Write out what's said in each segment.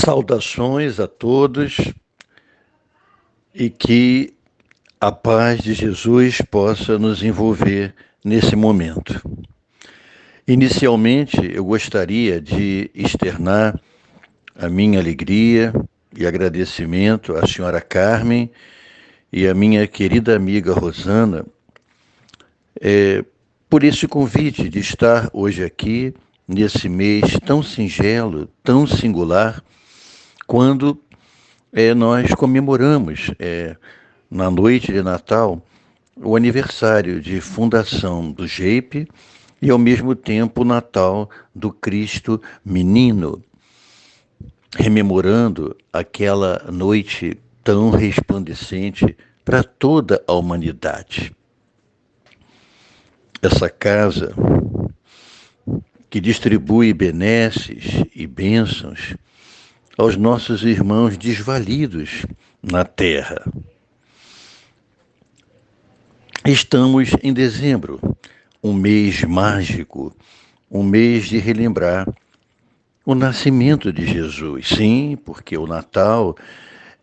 Saudações a todos e que a paz de Jesus possa nos envolver nesse momento. Inicialmente, eu gostaria de externar a minha alegria e agradecimento à senhora Carmen e à minha querida amiga Rosana por esse convite de estar hoje aqui, nesse mês tão singelo, tão singular, quando nós comemoramos, na noite de Natal, o aniversário de fundação do GEIP e, ao mesmo tempo, o Natal do Cristo Menino, rememorando aquela noite tão resplandecente para toda a humanidade. Essa casa que distribui benesses e bênçãos aos nossos irmãos desvalidos na terra. Estamos em dezembro, um mês mágico, um mês de relembrar o nascimento de Jesus. Sim, porque o Natal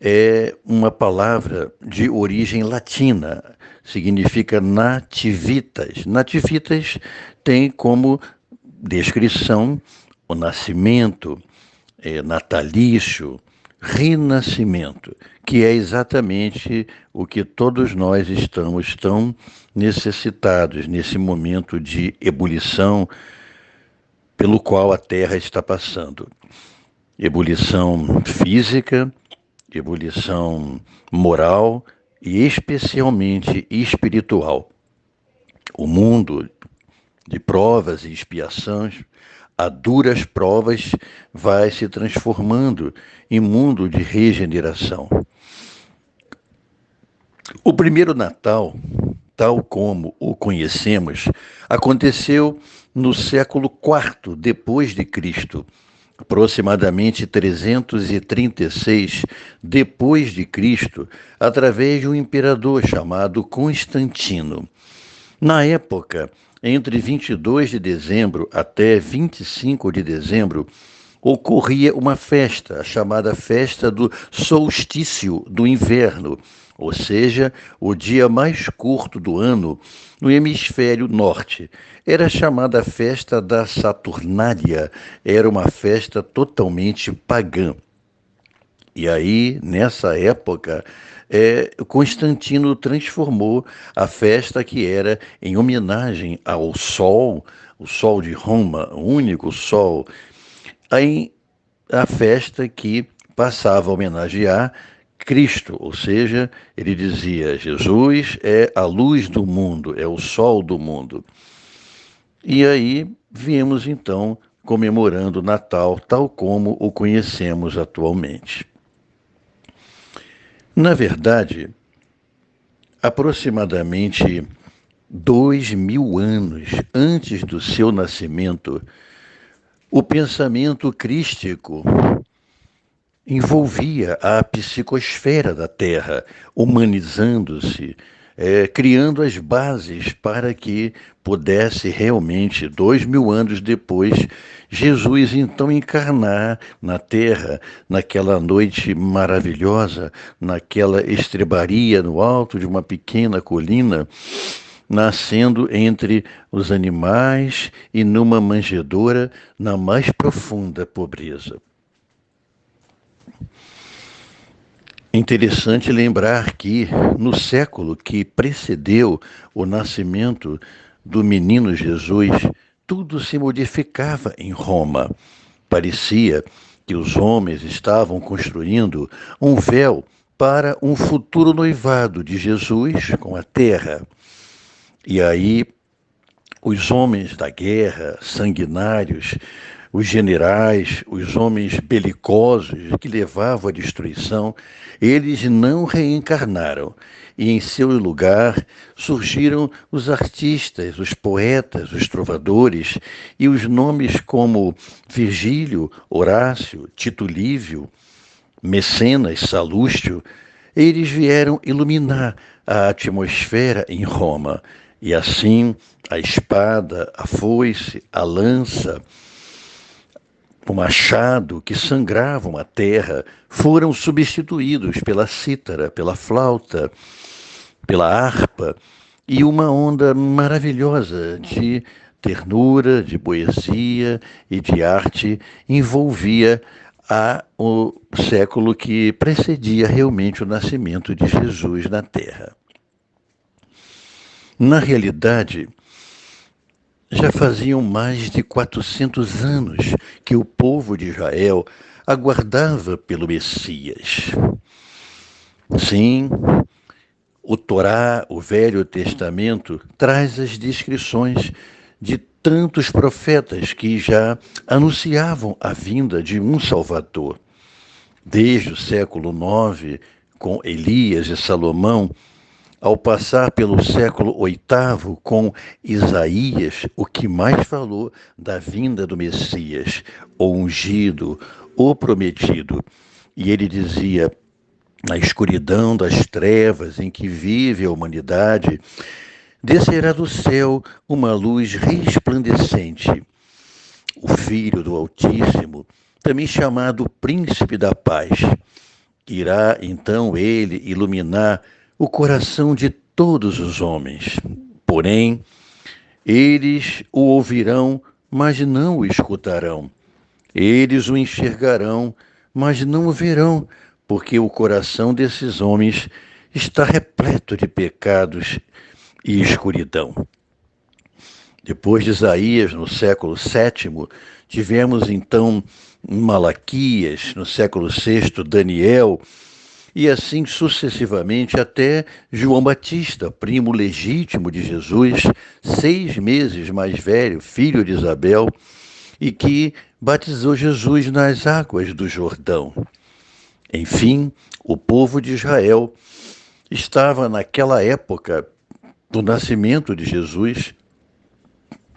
é uma palavra de origem latina, significa nativitas. Nativitas tem como descrição o nascimento, natalício, renascimento, que é exatamente o que todos nós estamos tão necessitados nesse momento de ebulição pelo qual a Terra está passando. Ebulição física, ebulição moral e especialmente espiritual. O mundo de provas e expiações, a duras provas, vai se transformando em mundo de regeneração. O primeiro Natal, tal como o conhecemos, aconteceu no século IV depois de Cristo, aproximadamente 336 depois de Cristo, através de um imperador chamado Constantino. Na época, entre 22 de dezembro até 25 de dezembro, ocorria uma festa, a chamada Festa do Solstício do Inverno, ou seja, o dia mais curto do ano no hemisfério norte. Era chamada Festa da Saturnália, era uma festa totalmente pagã. E aí, nessa época, Constantino transformou a festa que era em homenagem ao Sol, o Sol de Roma, o único Sol, em a festa que passava a homenagear Cristo, ou seja, ele dizia, Jesus é a luz do mundo, é o sol do mundo. E aí viemos então comemorando o Natal tal como o conhecemos atualmente. Na verdade, aproximadamente 2000 anos antes do seu nascimento, o pensamento crístico envolvia a psicosfera da Terra, humanizando-se, criando as bases para que pudesse realmente, 2000 anos depois, Jesus então encarnar na Terra, naquela noite maravilhosa, naquela estrebaria no alto de uma pequena colina, nascendo entre os animais e numa manjedoura na mais profunda pobreza. Interessante lembrar que, no século que precedeu o nascimento do menino Jesus, tudo se modificava em Roma. Parecia que os homens estavam construindo um véu para um futuro noivado de Jesus com a terra. E aí, os homens da guerra, sanguinários, os generais, os homens belicosos que levavam à destruição, eles não reencarnaram. E em seu lugar surgiram os artistas, os poetas, os trovadores, e os nomes como Virgílio, Horácio, Tito Livio, Mecenas, Salústio, eles vieram iluminar a atmosfera em Roma. E assim, a espada, a foice, a lança, o machado que sangravam a terra foram substituídos pela cítara, pela flauta, pela harpa e uma onda maravilhosa de ternura, de poesia e de arte envolvia o século que precedia realmente o nascimento de Jesus na Terra. Na realidade, já faziam mais de 400 anos que o povo de Israel aguardava pelo Messias. Sim, o Torá, o Velho Testamento, traz as descrições de tantos profetas que já anunciavam a vinda de um Salvador. Desde o século IX, com Elias e Salomão, ao passar pelo século VIII, com Isaías, o que mais falou da vinda do Messias, o ungido, o prometido. E ele dizia: na escuridão das trevas em que vive a humanidade, descerá do céu uma luz resplandecente. O Filho do Altíssimo, também chamado Príncipe da Paz, irá então ele iluminar o coração de todos os homens. Porém, eles o ouvirão, mas não o escutarão. Eles o enxergarão, mas não o verão, porque o coração desses homens está repleto de pecados e escuridão. Depois de Isaías, no século VII, tivemos então Malaquias, no século VI, Daniel, e assim sucessivamente até João Batista, primo legítimo de Jesus, 6 meses mais velho, filho de Isabel, e que batizou Jesus nas águas do Jordão. Enfim, o povo de Israel estava naquela época do nascimento de Jesus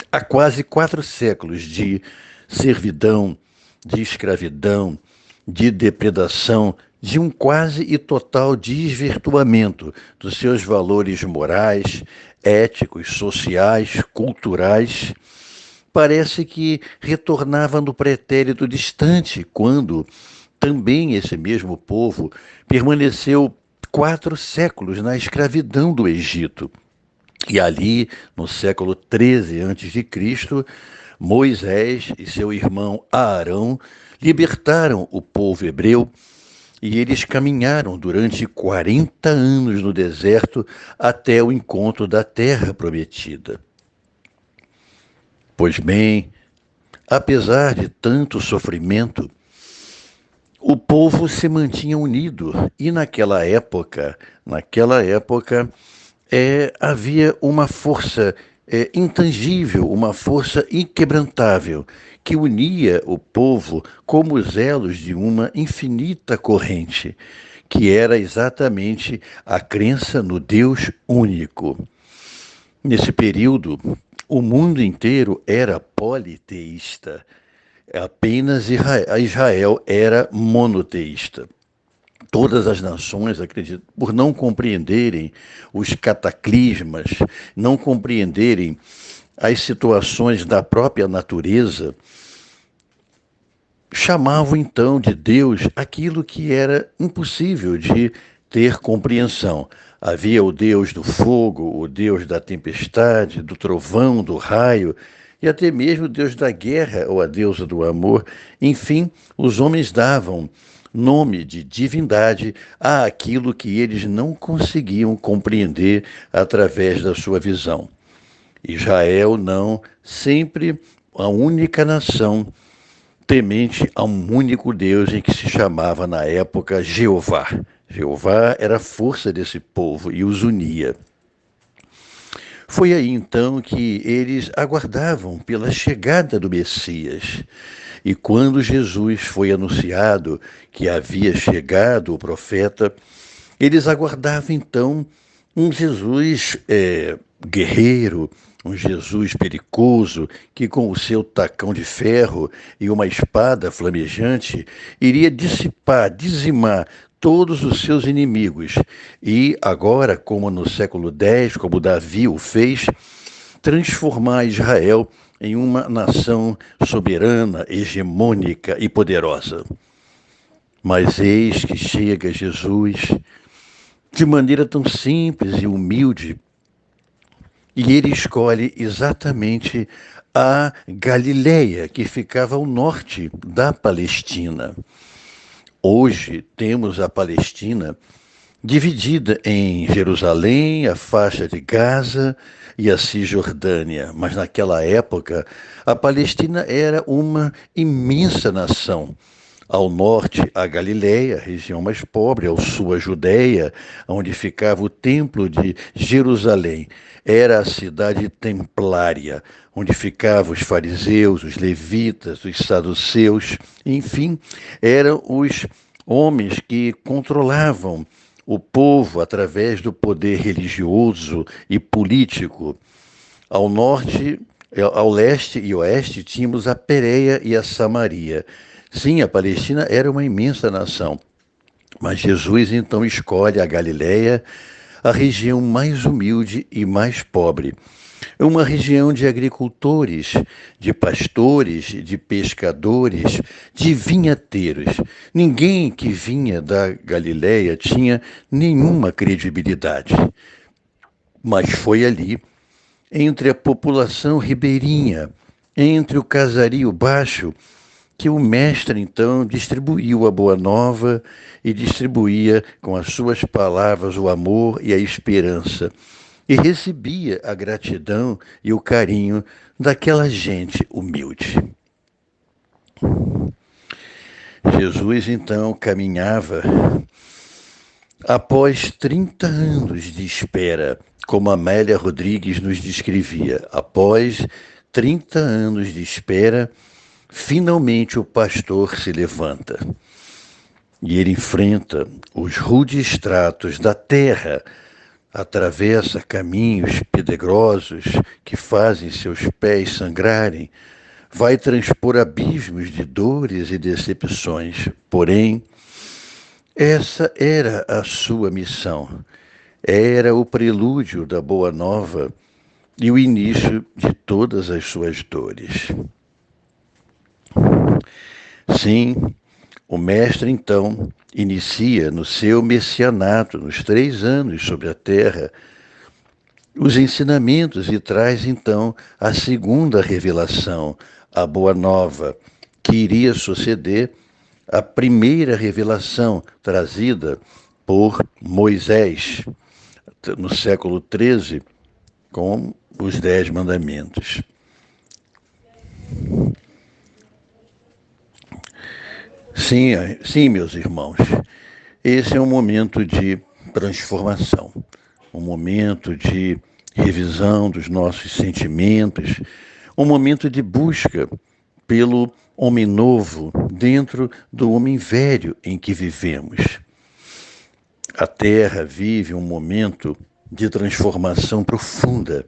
há quase 4 séculos de servidão, de escravidão, de depredação, de um quase e total desvirtuamento dos seus valores morais, éticos, sociais, culturais. Parece que retornava no pretérito distante, quando também esse mesmo povo permaneceu 4 séculos na escravidão do Egito. E ali, no século XIII a.C., Moisés e seu irmão Arão libertaram o povo hebreu e eles caminharam durante 40 anos no deserto até o encontro da terra prometida. Pois bem, apesar de tanto sofrimento, o povo se mantinha unido e naquela época havia uma força intangível, uma força inquebrantável, que unia o povo como os elos de uma infinita corrente, que era exatamente a crença no Deus único. Nesse período, o mundo inteiro era politeísta, apenas Israel era monoteísta. Todas as nações, acredito, por não compreenderem os cataclismas, não compreenderem as situações da própria natureza, chamavam então de Deus aquilo que era impossível de ter compreensão. Havia o Deus do fogo, o Deus da tempestade, do trovão, do raio, e até mesmo o Deus da guerra ou a deusa do amor. Enfim, os homens davam nome de divindade àquilo que eles não conseguiam compreender através da sua visão. Israel não, sempre a única nação temente a um único Deus em que se chamava na época Jeová. Jeová era a força desse povo e os unia. Foi aí então que eles aguardavam pela chegada do Messias. E quando Jesus foi anunciado que havia chegado o profeta, eles aguardavam então um Jesus guerreiro, um Jesus perigoso, que com o seu tacão de ferro e uma espada flamejante iria dizimar todos os seus inimigos. E agora, como no século X, como Davi o fez, transformar Israel em uma nação soberana, hegemônica e poderosa. Mas eis que chega Jesus de maneira tão simples e humilde, e ele escolhe exatamente a Galileia, que ficava ao norte da Palestina. Hoje temos a Palestina dividida em Jerusalém, a faixa de Gaza e a Cisjordânia. Mas naquela época, a Palestina era uma imensa nação. Ao norte, a Galileia, região mais pobre, ao sul, a Judéia, onde ficava o Templo de Jerusalém. Era a cidade templária, onde ficavam os fariseus, os levitas, os saduceus, enfim, eram os homens que controlavam o povo através do poder religioso e político. Ao norte, ao leste e oeste, tínhamos a Pérea e a Samaria. Sim, a Palestina era uma imensa nação, mas Jesus então escolhe a Galileia, a região mais humilde e mais pobre. É uma região de agricultores, de pastores, de pescadores, de vinhateiros. Ninguém que vinha da Galileia tinha nenhuma credibilidade. Mas foi ali, entre a população ribeirinha, entre o casario baixo, que o mestre então distribuiu a boa nova e distribuía com as suas palavras o amor e a esperança. E recebia a gratidão e o carinho daquela gente humilde. Jesus então caminhava após 30 anos de espera, como Amélia Rodrigues nos descrevia. Após 30 anos de espera, finalmente o pastor se levanta e ele enfrenta os rudes tratos da terra, atravessa caminhos pedregosos que fazem seus pés sangrarem, vai transpor abismos de dores e decepções. Porém, essa era a sua missão, era o prelúdio da Boa Nova e o início de todas as suas dores. Sim, o mestre então inicia no seu messianato, nos 3 anos sobre a terra, os ensinamentos e traz então a segunda revelação, a Boa Nova, que iria suceder à primeira revelação trazida por Moisés no século XIII, com os 10 mandamentos. Sim, sim, meus irmãos, esse é um momento de transformação, um momento de revisão dos nossos sentimentos, um momento de busca pelo homem novo dentro do homem velho em que vivemos. A Terra vive um momento de transformação profunda,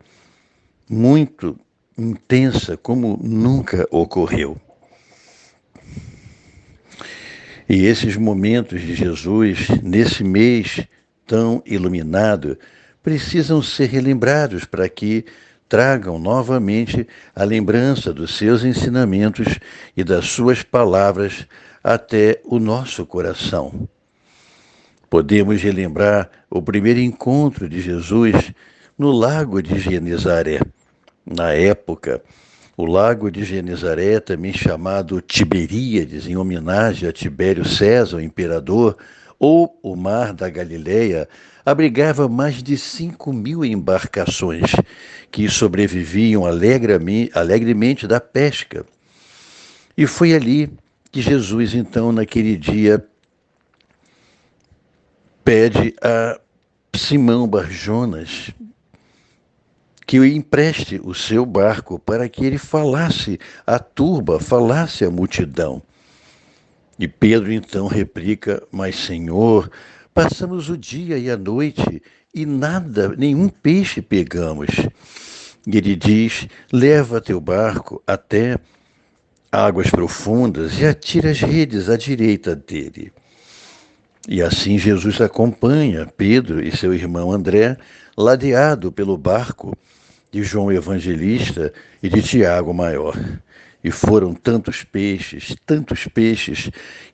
muito intensa, como nunca ocorreu. E esses momentos de Jesus, nesse mês tão iluminado, precisam ser relembrados para que tragam novamente a lembrança dos seus ensinamentos e das suas palavras até o nosso coração. Podemos relembrar o primeiro encontro de Jesus no lago de Genezaré. Na época, o lago de Genezaré, também chamado Tiberíades, em homenagem a Tibério César, o imperador, ou o Mar da Galileia, abrigava mais de 5.000 embarcações que sobreviviam alegremente da pesca. E foi ali que Jesus, então, naquele dia, pede a Simão Barjonas que o empreste o seu barco para que ele falasse à turba, falasse à multidão. E Pedro então replica: mas Senhor, passamos o dia e a noite e nada, nenhum peixe pegamos. E ele diz: leva teu barco até águas profundas e atira as redes à direita dele. E assim Jesus acompanha Pedro e seu irmão André, ladeado pelo barco, de João Evangelista e de Tiago Maior. E foram tantos peixes,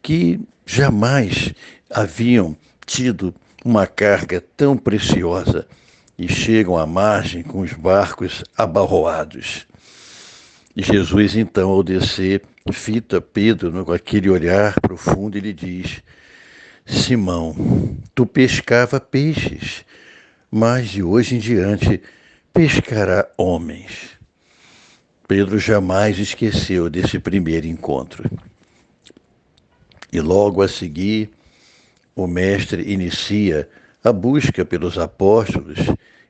que jamais haviam tido uma carga tão preciosa e chegam à margem com os barcos abarroados. E Jesus, então, ao descer, fita Pedro com aquele olhar profundo e lhe diz: Simão, tu pescava peixes, mas de hoje em diante pescará homens. Pedro jamais esqueceu desse primeiro encontro. E logo a seguir, o mestre inicia a busca pelos apóstolos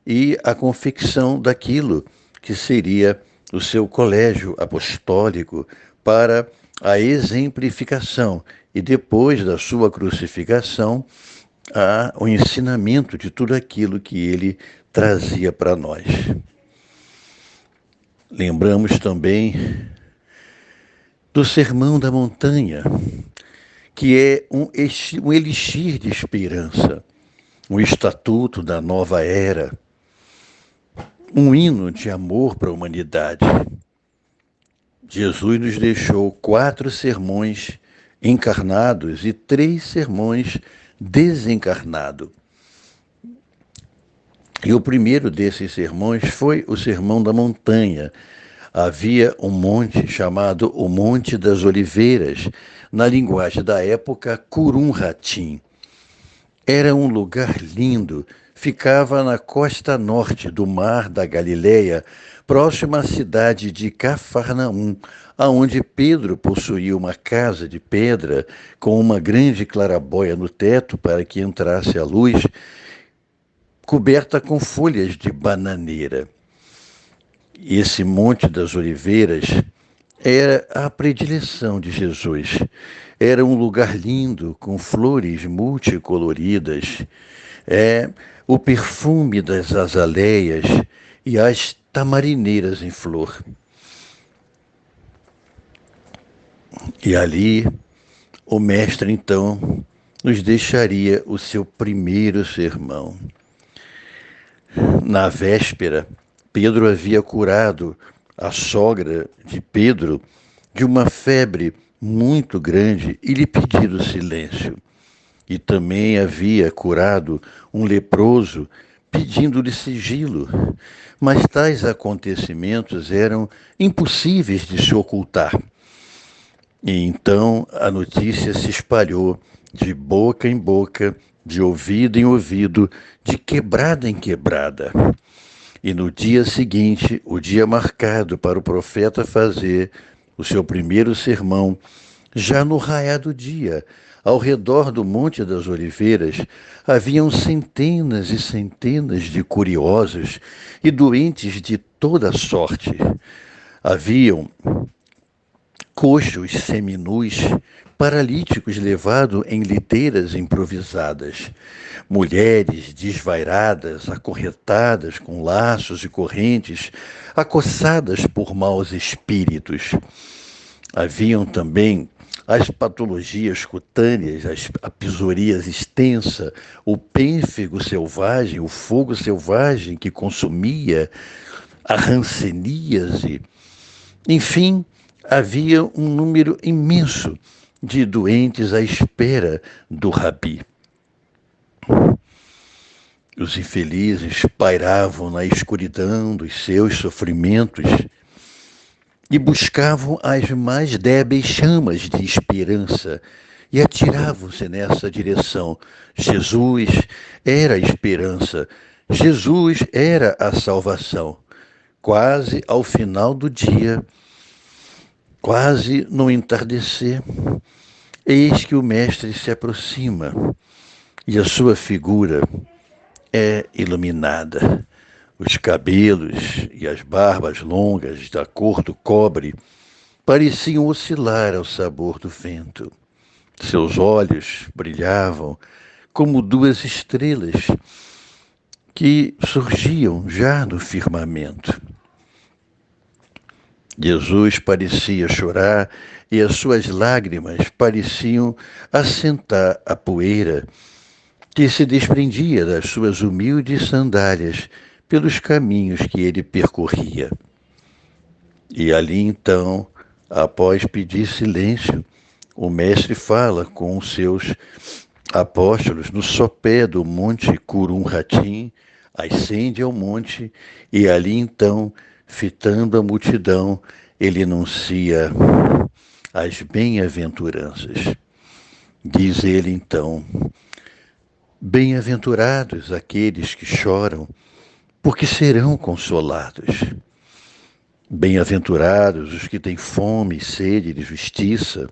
e a confecção daquilo que seria o seu colégio apostólico para a exemplificação e depois da sua crucificação, o ensinamento de tudo aquilo que ele trazia para nós. Lembramos também do Sermão da Montanha, que é um elixir de esperança, um estatuto da nova era, um hino de amor para a humanidade. Jesus nos deixou 4 sermões encarnados e 3 sermões desencarnados. E o primeiro desses sermões foi o Sermão da Montanha. Havia um monte chamado o Monte das Oliveiras, na linguagem da época, Curum Hatim. Era um lugar lindo, ficava na costa norte do Mar da Galileia, próximo à cidade de Cafarnaum, aonde Pedro possuía uma casa de pedra com uma grande clarabóia no teto para que entrasse a luz, coberta com folhas de bananeira. Esse Monte das Oliveiras era a predileção de Jesus. Era um lugar lindo, com flores multicoloridas, o perfume das azaleias e as tamarineiras em flor. E ali, o mestre, então, nos deixaria o seu primeiro sermão. Na véspera, Pedro havia curado a sogra de Pedro de uma febre muito grande e lhe pedido silêncio. E também havia curado um leproso, pedindo-lhe sigilo. Mas tais acontecimentos eram impossíveis de se ocultar. E então a notícia se espalhou de boca em boca, de ouvido em ouvido, de quebrada em quebrada. E no dia seguinte, o dia marcado para o profeta fazer o seu primeiro sermão, já no raiar do dia, ao redor do Monte das Oliveiras, haviam centenas e centenas de curiosos e doentes de toda sorte. Haviam coxos seminus, paralíticos levados em liteiras improvisadas, mulheres desvairadas, acorrentadas com laços e correntes, acossadas por maus espíritos. Haviam também as patologias cutâneas, a psoríase extensa, o pênfigo selvagem, o fogo selvagem que consumia, a hanseníase. Enfim, havia um número imenso de doentes à espera do Rabi. Os infelizes pairavam na escuridão dos seus sofrimentos e buscavam as mais débeis chamas de esperança e atiravam-se nessa direção. Jesus era a esperança, Jesus era a salvação. Quase ao final do dia, quase no entardecer, eis que o mestre se aproxima e a sua figura é iluminada. Os cabelos e as barbas longas da cor do cobre pareciam oscilar ao sabor do vento. Seus olhos brilhavam como 2 estrelas que surgiam já no firmamento. Jesus parecia chorar e as suas lágrimas pareciam assentar a poeira que se desprendia das suas humildes sandálias pelos caminhos que ele percorria. E ali então, após pedir silêncio, o mestre fala com os seus apóstolos no sopé do monte Curum Ratim, ascende ao monte e ali então, fitando a multidão, ele anuncia as bem-aventuranças. Diz ele então: bem-aventurados aqueles que choram, porque serão consolados. Bem-aventurados os que têm fome e sede de justiça,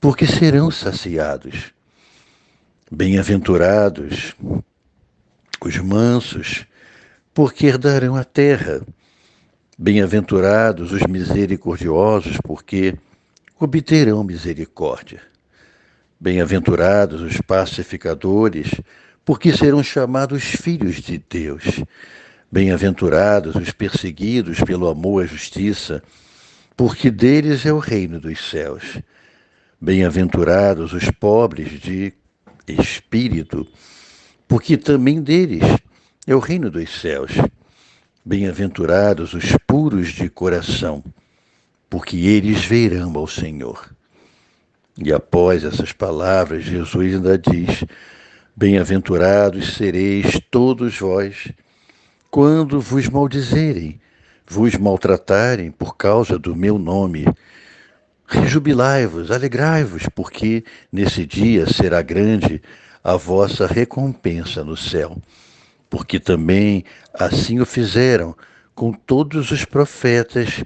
porque serão saciados. Bem-aventurados os mansos, porque herdarão a terra. Bem-aventurados os misericordiosos, porque obterão misericórdia. Bem-aventurados os pacificadores, porque serão chamados filhos de Deus. Bem-aventurados os perseguidos pelo amor à justiça, porque deles é o reino dos céus. Bem-aventurados os pobres de espírito, porque também deles é o reino dos céus. Bem-aventurados os puros de coração, porque eles verão ao Senhor. E após essas palavras, Jesus ainda diz: bem-aventurados sereis todos vós, quando vos maldizerem, vos maltratarem por causa do meu nome. Rejubilai-vos, alegrai-vos, porque nesse dia será grande a vossa recompensa no céu. Porque também assim o fizeram com todos os profetas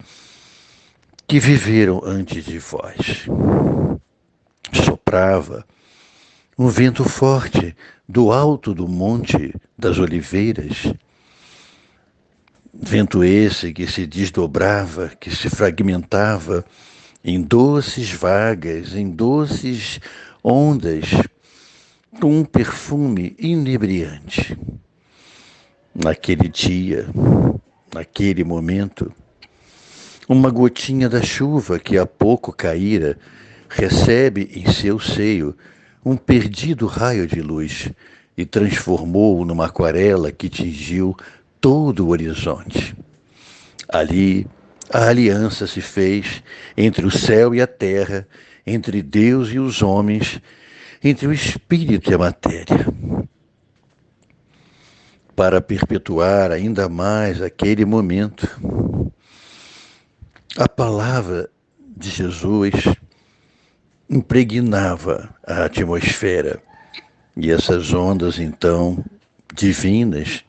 que viveram antes de vós. Soprava um vento forte do alto do Monte das Oliveiras. Vento esse que se desdobrava, que se fragmentava em doces vagas, em doces ondas, com um perfume inebriante. Naquele dia, naquele momento, uma gotinha da chuva que há pouco caíra recebe em seu seio um perdido raio de luz e transformou-o numa aquarela que tingiu todo o horizonte. Ali, a aliança se fez entre o céu e a terra, entre Deus e os homens, entre o espírito e a matéria. Para perpetuar ainda mais aquele momento, a palavra de Jesus impregnava a atmosfera e essas ondas, então, divinas,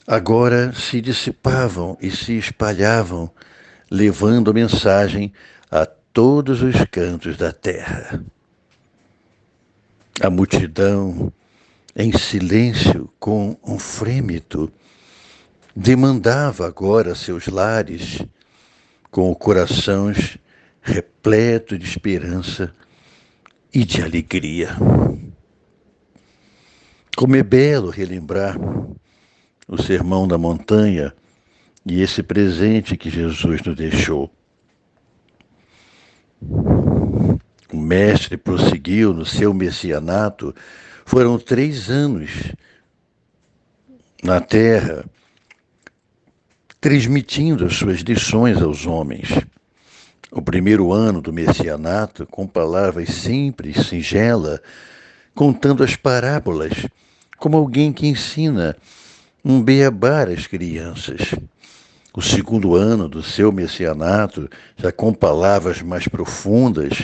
agora se dissipavam e se espalhavam, levando a mensagem a todos os cantos da terra. A multidão, em silêncio, com um frêmito, demandava agora seus lares, com o coração repleto de esperança e de alegria. Como é belo relembrar o Sermão da Montanha e esse presente que Jesus nos deixou. O mestre prosseguiu no seu messianato. Foram 3 anos na terra, transmitindo as suas lições aos homens. O primeiro ano do messianato, com palavras simples, singela, contando as parábolas, como alguém que ensina um beabá às crianças. O segundo ano do seu messianato, já com palavras mais profundas,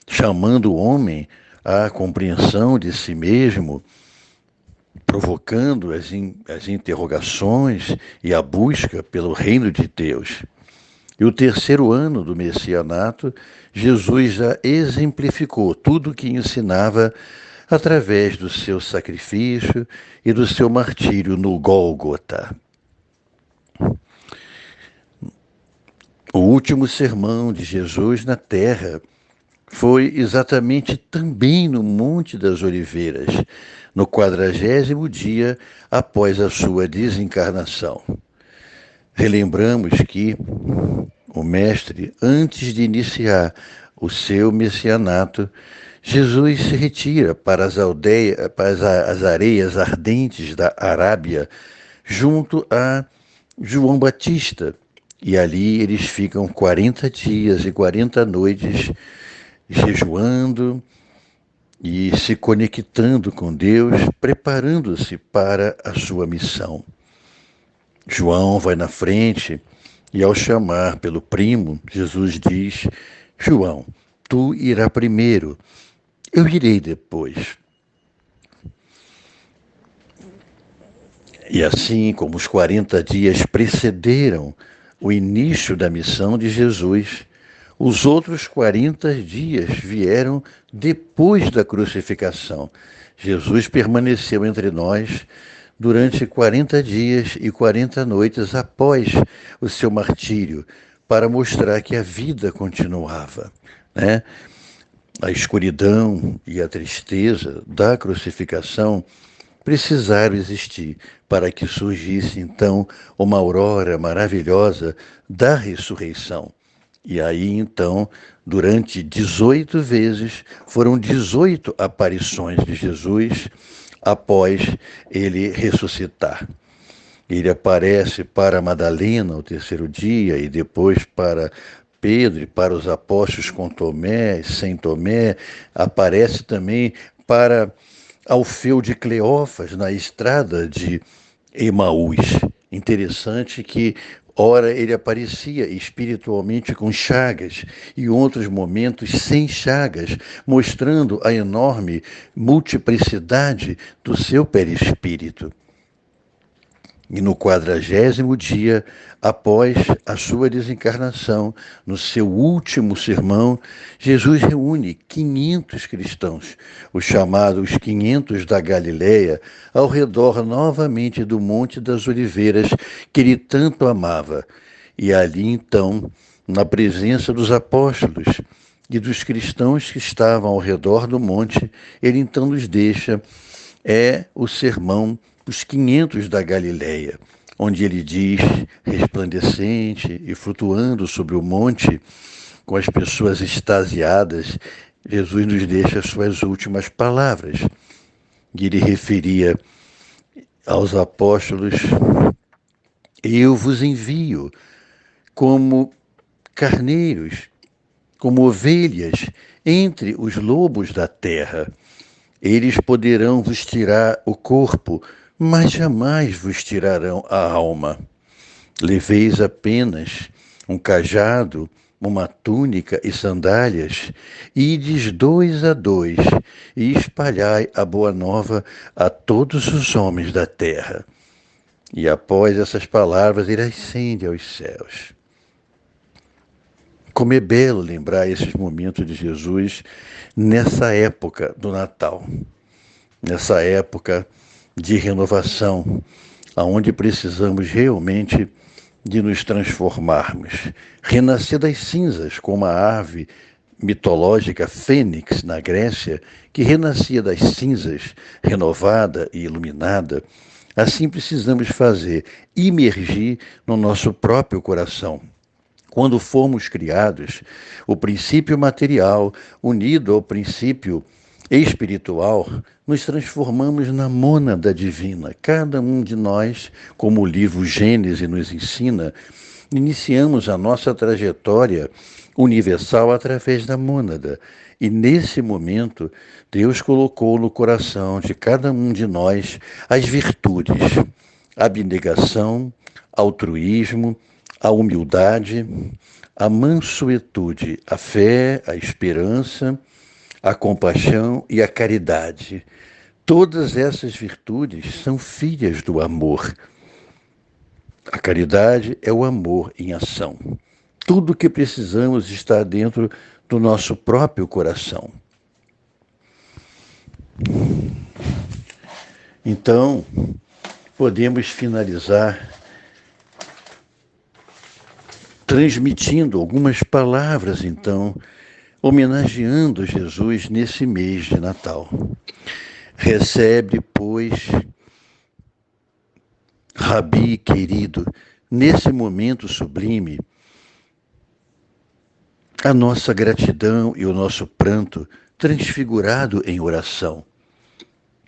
chamando o homem à compreensão de si mesmo, provocando as interrogações e a busca pelo reino de Deus. E o terceiro ano do messianato, Jesus já exemplificou tudo o que ensinava através do seu sacrifício e do seu martírio no Gólgota. O último sermão de Jesus na terra foi exatamente também no Monte das Oliveiras, no 40º dia após a sua desencarnação. Relembramos que o Mestre, antes de iniciar o seu messianato, Jesus se retira para as aldeias, para as areias ardentes da Arábia, junto a João Batista. E ali eles ficam 40 dias e 40 noites jejuando e se conectando com Deus, preparando-se para a sua missão. João vai na frente e, ao chamar pelo primo, Jesus diz: João, tu irás primeiro, eu irei depois. E assim como os 40 dias precederam o início da missão de Jesus, os outros 40 dias vieram depois da crucificação. Jesus permaneceu entre nós durante 40 dias e 40 noites após o seu martírio, para mostrar que a vida continuava, né? A escuridão e a tristeza da crucificação precisaram existir para que surgisse então uma aurora maravilhosa da ressurreição. E aí então, durante 18 vezes, foram 18 aparições de Jesus após ele ressuscitar. Ele aparece para Madalena no terceiro dia e depois para Pedro e para os apóstolos com Tomé, sem Tomé, aparece também para Alfeu de Cleófas na estrada de Emaús. Interessante que ora ele aparecia espiritualmente com chagas e em outros momentos sem chagas, mostrando a enorme multiplicidade do seu perispírito. E no 40º dia, após a sua desencarnação, no seu último sermão, Jesus reúne 500 cristãos, os chamados 500 da Galileia, ao redor novamente do Monte das Oliveiras, que ele tanto amava. E ali então, na presença dos apóstolos e dos cristãos que estavam ao redor do monte, ele então nos deixa o sermão os 500 da Galileia, onde ele diz, resplandecente e flutuando sobre o monte, com as pessoas extasiadas, Jesus nos deixa as suas últimas palavras. E ele referia aos apóstolos: eu vos envio como carneiros, como ovelhas entre os lobos da terra. Eles poderão vos tirar o corpo, mas jamais vos tirarão a alma. Leveis apenas um cajado, uma túnica e sandálias, ides 2 a 2 e espalhai a boa nova a todos os homens da terra. E após essas palavras, ele ascende aos céus. Como é belo lembrar esses momentos de Jesus nessa época do Natal, nessa época de renovação, aonde precisamos realmente de nos transformarmos, renascer das cinzas, como a ave mitológica fênix na Grécia, que renascia das cinzas, renovada e iluminada. Assim precisamos fazer, imergir no nosso próprio coração. Quando fomos criados, o princípio material, unido ao princípio espiritual, nos transformamos na mônada divina. Cada um de nós, como o livro Gênesis nos ensina, iniciamos a nossa trajetória universal através da mônada. E nesse momento, Deus colocou no coração de cada um de nós as virtudes: abnegação, altruísmo, a humildade, a mansuetude, a fé, a esperança, a compaixão e a caridade. Todas essas virtudes são filhas do amor. A caridade é o amor em ação. Tudo o que precisamos está dentro do nosso próprio coração. Então, podemos finalizar transmitindo algumas palavras, então, homenageando Jesus nesse mês de Natal. Recebe, pois, Rabi querido, nesse momento sublime, a nossa gratidão e o nosso pranto transfigurado em oração.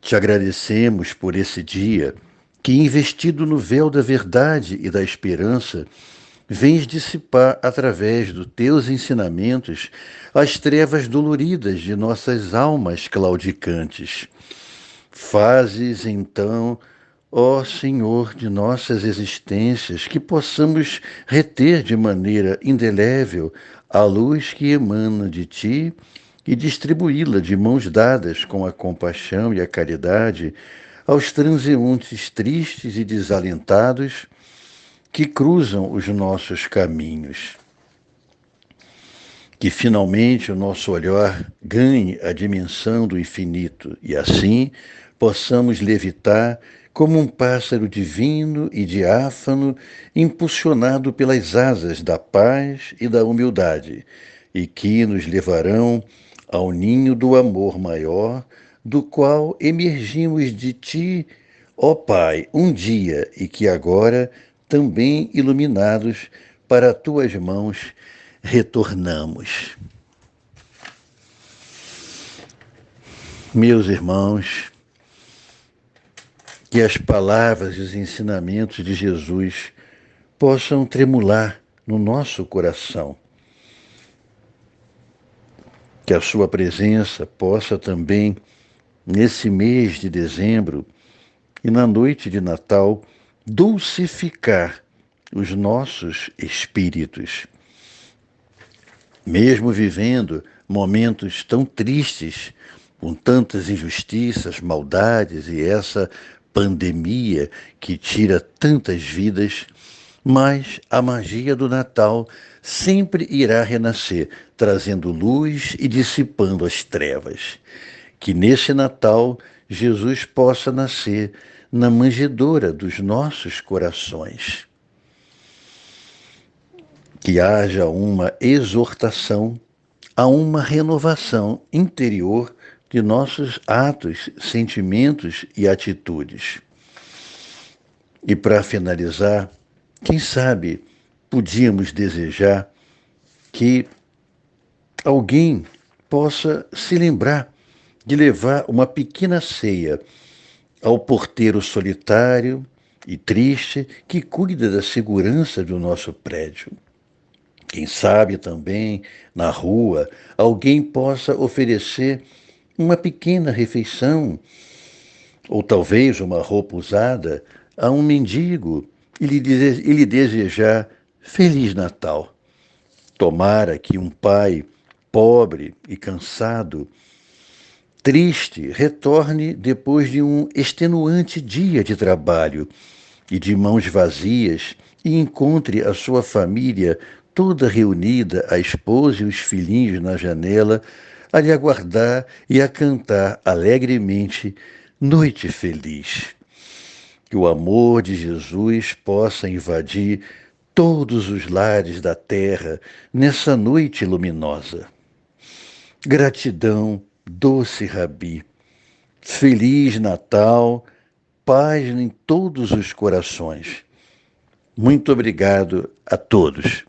Te agradecemos por esse dia que, investido no véu da verdade e da esperança, vens dissipar através dos teus ensinamentos as trevas doloridas de nossas almas claudicantes. Fazes, então, ó Senhor de nossas existências, que possamos reter de maneira indelével a luz que emana de Ti e distribuí-la de mãos dadas com a compaixão e a caridade aos transeuntes tristes e desalentados que cruzam os nossos caminhos. Que finalmente o nosso olhar ganhe a dimensão do infinito e assim possamos levitar como um pássaro divino e diáfano, impulsionado pelas asas da paz e da humildade, e que nos levarão ao ninho do amor maior, do qual emergimos de Ti, ó Pai, um dia e que agora, também iluminados para Tuas mãos, retornamos. Meus irmãos, que as palavras e os ensinamentos de Jesus possam tremular no nosso coração. Que a sua presença possa também, nesse mês de dezembro e na noite de Natal, dulcificar os nossos espíritos. Mesmo vivendo momentos tão tristes, com tantas injustiças, maldades e essa pandemia que tira tantas vidas, mas a magia do Natal sempre irá renascer, trazendo luz e dissipando as trevas. Que nesse Natal Jesus possa nascer na manjedoura dos nossos corações. Que haja uma exortação a uma renovação interior de nossos atos, sentimentos e atitudes. E para finalizar, quem sabe podíamos desejar que alguém possa se lembrar de levar uma pequena ceia ao porteiro solitário e triste que cuida da segurança do nosso prédio. Quem sabe também, na rua, alguém possa oferecer uma pequena refeição, ou talvez uma roupa usada, a um mendigo e lhe desejar Feliz Natal. Tomara que um pai pobre e cansado, triste, retorne depois de um extenuante dia de trabalho e de mãos vazias e encontre a sua família toda reunida, a esposa e os filhinhos na janela, a lhe aguardar e a cantar alegremente Noite Feliz. Que o amor de Jesus possa invadir todos os lares da terra nessa noite luminosa. Gratidão, doce Rabi. Feliz Natal, paz em todos os corações. Muito obrigado a todos.